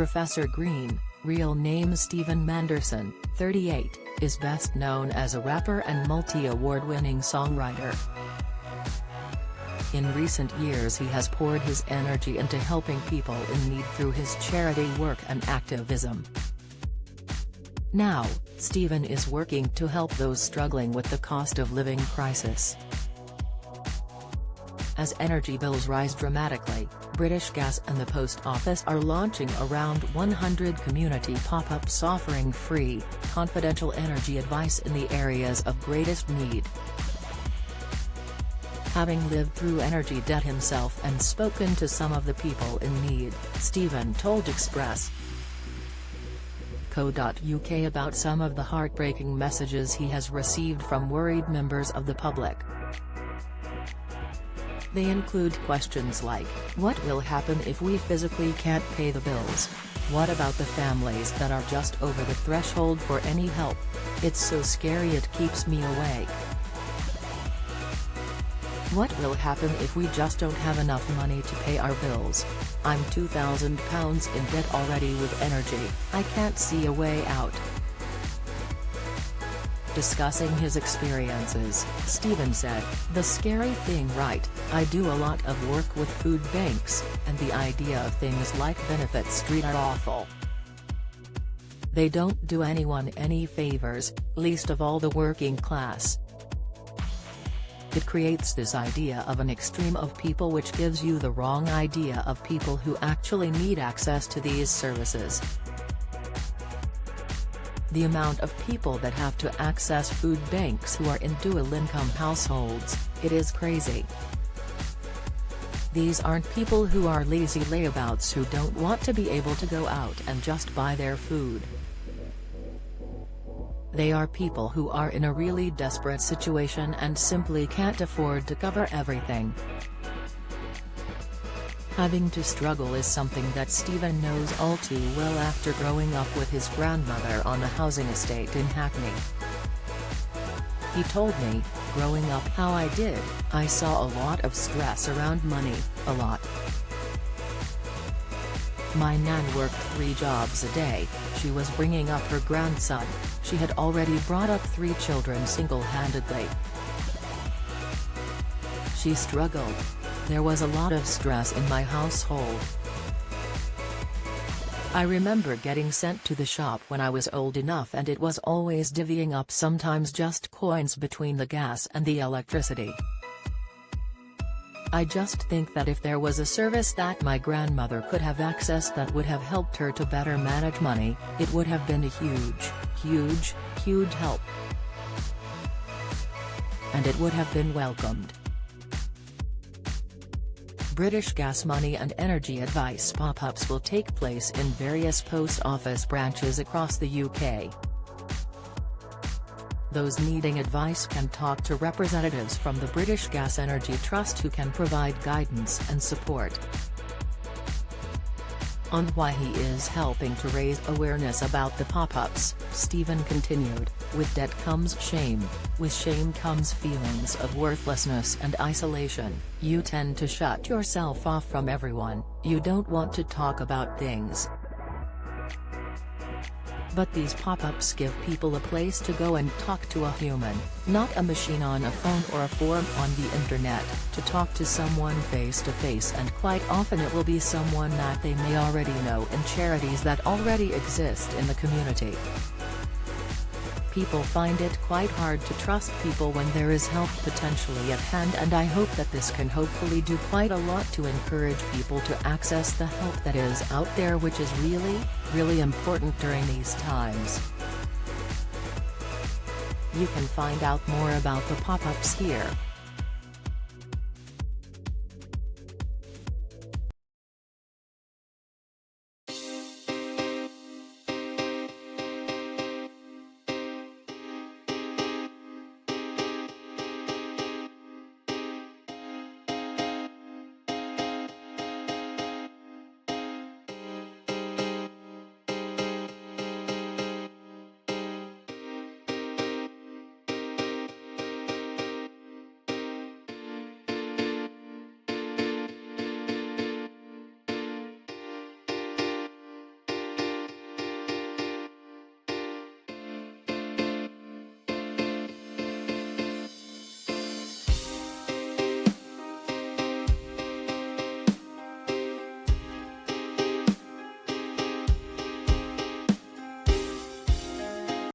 Professor Green, real name Stephen Manderson, 38, is best known as a rapper and multi-award-winning songwriter. In recent years he has poured his energy into helping people in need through his charity work and activism. Now, Stephen is working to help those struggling with the cost of living crisis. As energy bills rise dramatically, British Gas and the Post Office are launching around 100 community pop-ups offering free, confidential energy advice in the areas of greatest need. Having lived through energy debt himself and spoken to some of the people in need, Stephen told Express.co.uk about some of the heartbreaking messages he has received from worried members of the public. They include questions like, what will happen if we physically can't pay the bills? What about the families that are just over the threshold for any help? It's so scary it keeps me awake. What will happen if we just don't have enough money to pay our bills? I'm £2,000 in debt already with energy, I can't see a way out. Discussing his experiences, Stephen said, the scary thing, right, I do a lot of work with food banks, and the idea of things like Benefit Street are awful. They don't do anyone any favors, least of all the working class. It creates this idea of an extreme of people which gives you the wrong idea of people who actually need access to these services. The amount of people that have to access food banks who are in dual-income households, it is crazy. These aren't people who are lazy layabouts who don't want to be able to go out and just buy their food. They are people who are in a really desperate situation and simply can't afford to cover everything. Having to struggle is something that Stephen knows all too well after growing up with his grandmother on a housing estate in Hackney. He told me, growing up how I did, I saw a lot of stress around money, a lot. My nan worked 3 jobs a day, she was bringing up her grandson, she had already brought up 3 children single-handedly. She struggled. There was a lot of stress in my household. I remember getting sent to the shop when I was old enough and it was always divvying up sometimes just coins between the gas and the electricity. I just think that if there was a service that my grandmother could have accessed that would have helped her to better manage money, it would have been a huge help. And it would have been welcomed. British Gas money and energy advice pop-ups will take place in various post office branches across the UK. Those needing advice can talk to representatives from the British Gas Energy Trust who can provide guidance and support. On why he is helping to raise awareness about the pop-ups, Stephen continued, with debt comes shame, with shame comes feelings of worthlessness and isolation, you tend to shut yourself off from everyone, you don't want to talk about things. But these pop-ups give people a place to go and talk to a human, not a machine on a phone or a forum on the internet, to talk to someone face to face, and quite often it will be someone that they may already know in charities that already exist in the community. People find it quite hard to trust people when there is help potentially at hand, and I hope that this can hopefully do quite a lot to encourage people to access the help that is out there, which is really important during these times. You can find out more about the pop-ups here.